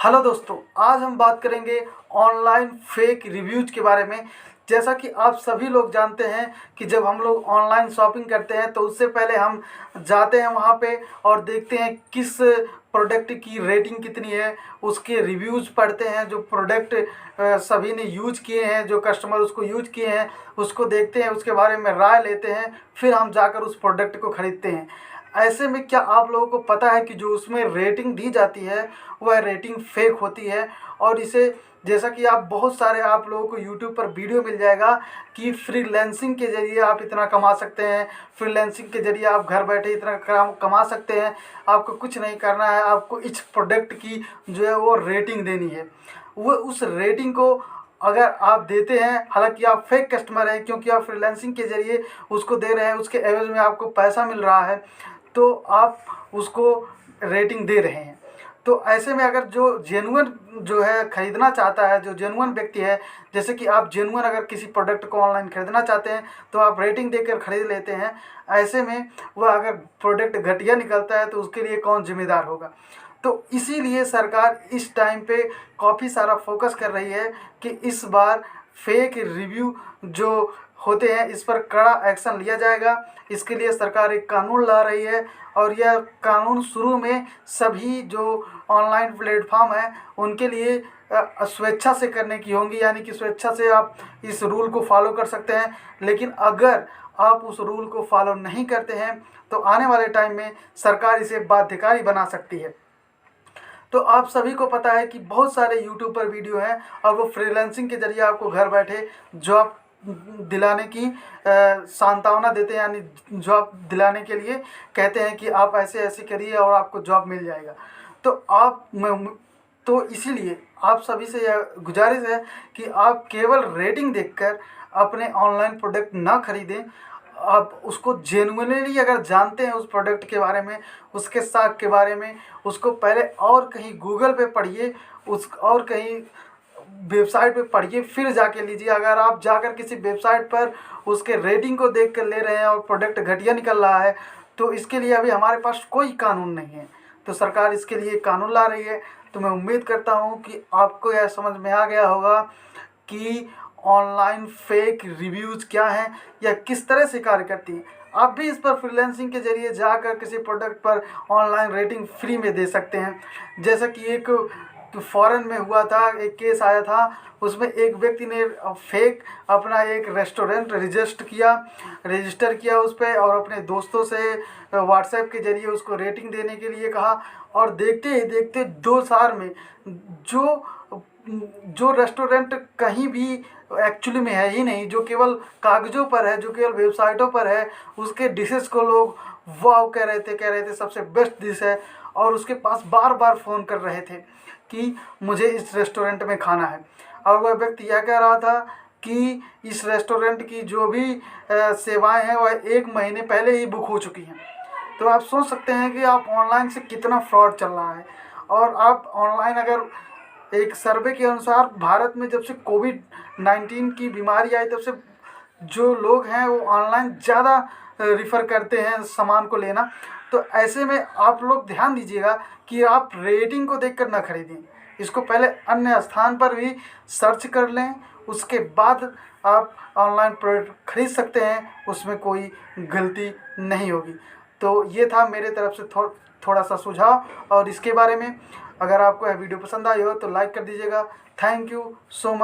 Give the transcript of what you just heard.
Hello दोस्तों, आज हम बात करेंगे ऑनलाइन फेक रिव्यूज़ के बारे में। जैसा कि आप सभी लोग जानते हैं कि जब हम लोग ऑनलाइन शॉपिंग करते हैं तो उससे पहले हम जाते हैं वहाँ पे और देखते हैं किस प्रोडक्ट की रेटिंग कितनी है, उसके रिव्यूज़ पढ़ते हैं। जो प्रोडक्ट सभी ने यूज किए हैं, जो कस्टमर उसको यूज किए हैं, उसको देखते हैं, उसके बारे में राय लेते हैं, फिर हम जाकर उस प्रोडक्ट को ख़रीदते हैं। ऐसे में क्या आप लोगों को पता है कि जो उसमें रेटिंग दी जाती है वह रेटिंग फेक होती है। और इसे जैसा कि आप बहुत सारे आप लोगों को यूट्यूब पर वीडियो मिल जाएगा कि फ्रीलांसिंग के ज़रिए आप इतना कमा सकते हैं, फ्रीलांसिंग के ज़रिए आप घर बैठे इतना कमा सकते हैं। आपको कुछ नहीं करना है, आपको इस प्रोडक्ट की जो है वो रेटिंग देनी है। वो उस रेटिंग को अगर आप देते हैं, हालांकि आप फेक कस्टमर हैं क्योंकि आप फ्रीलांसिंग के ज़रिए उसको दे रहे हैं, उसके एवज में आपको पैसा मिल रहा है, तो आप उसको रेटिंग दे रहे हैं। तो ऐसे में अगर जो जेन्युइन जो है ख़रीदना चाहता है, जो जेन्युइन व्यक्ति है, जैसे कि आप जेन्युइन अगर किसी प्रोडक्ट को ऑनलाइन ख़रीदना चाहते हैं तो आप रेटिंग देकर ख़रीद लेते हैं। ऐसे में वह अगर प्रोडक्ट घटिया निकलता है तो उसके लिए कौन जिम्मेदार होगा। तो इसीलिए सरकार इस टाइम पे काफ़ी सारा फोकस कर रही है कि इस बार फेक रिव्यू जो होते हैं इस पर कड़ा एक्शन लिया जाएगा। इसके लिए सरकार एक कानून ला रही है और यह कानून शुरू में सभी जो ऑनलाइन प्लेटफॉर्म हैं उनके लिए स्वेच्छा से करने की होंगी, यानी कि स्वेच्छा से आप इस रूल को फॉलो कर सकते हैं। लेकिन अगर आप उस रूल को फॉलो नहीं करते हैं तो आने वाले टाइम में सरकार इसे बाध्यकारी बना सकती है। तो आप सभी को पता है कि बहुत सारे यूट्यूब पर वीडियो हैं और वो फ्रीलांसिंग के ज़रिए आपको घर बैठे जॉब दिलाने की सांत्वना देते हैं, यानी जॉब दिलाने के लिए कहते हैं कि आप ऐसे ऐसे करिए और आपको जॉब मिल जाएगा। तो इसीलिए आप सभी से यह गुजारिश है कि आप केवल रेटिंग देखकर अपने ऑनलाइन प्रोडक्ट ना खरीदें। आप उसको जेन्युइनली अगर जानते हैं उस प्रोडक्ट के बारे में, उसके साख के बारे में, उसको पहले और कहीं गूगल पे पढ़िए, उस और कहीं वेबसाइट पे पढ़िए, फिर जाके लीजिए। अगर आप जाकर किसी वेबसाइट पर उसके रेटिंग को देख कर ले रहे हैं और प्रोडक्ट घटिया निकल रहा है तो इसके लिए अभी हमारे पास कोई कानून नहीं है। तो सरकार इसके लिए कानून ला रही है। तो मैं उम्मीद करता हूँ कि आपको यह समझ में आ गया होगा कि ऑनलाइन फेक रिव्यूज़ क्या हैं या किस तरह से कार्य करती हैं। आप भी इस पर फ्रीलांसिंग के ज़रिए जाकर किसी प्रोडक्ट पर ऑनलाइन रेटिंग फ्री में दे सकते हैं। जैसा कि एक फॉरेन में हुआ था, एक केस आया था, उसमें एक व्यक्ति ने फेक अपना एक रेस्टोरेंट रजिस्टर किया उस पर और अपने दोस्तों से व्हाट्सएप के ज़रिए उसको रेटिंग देने के लिए कहा। और देखते ही देखते 2 साल में जो रेस्टोरेंट कहीं भी एक्चुअली में है ही नहीं, जो केवल कागज़ों पर है, जो केवल वेबसाइटों पर है, उसके डिशेस को लोग वाव कह रहे थे सबसे बेस्ट डिश है, और उसके पास बार बार फ़ोन कर रहे थे कि मुझे इस रेस्टोरेंट में खाना है। और वह व्यक्ति यह कह रहा था कि इस रेस्टोरेंट की जो भी सेवाएं हैं वह 1 महीने पहले ही बुक हो चुकी हैं। तो आप सोच सकते हैं कि आप ऑनलाइन से कितना फ्रॉड चल रहा है। और आप ऑनलाइन अगर एक सर्वे के अनुसार भारत में जब से कोविड-19 की बीमारी आई तब से जो लोग हैं वो ऑनलाइन ज़्यादा रिफ़र करते हैं सामान को लेना। तो ऐसे में आप लोग ध्यान दीजिएगा कि आप रेटिंग को देखकर ना खरीदें। इसको पहले अन्य स्थान पर भी सर्च कर लें, उसके बाद आप ऑनलाइन प्रोडक्ट खरीद सकते हैं, उसमें कोई गलती नहीं होगी। तो ये था मेरे तरफ से थोड़ा सा सुझाव। और इसके बारे में अगर आपको यह वीडियो पसंद आई हो तो लाइक कर दीजिएगा। Thank you so much.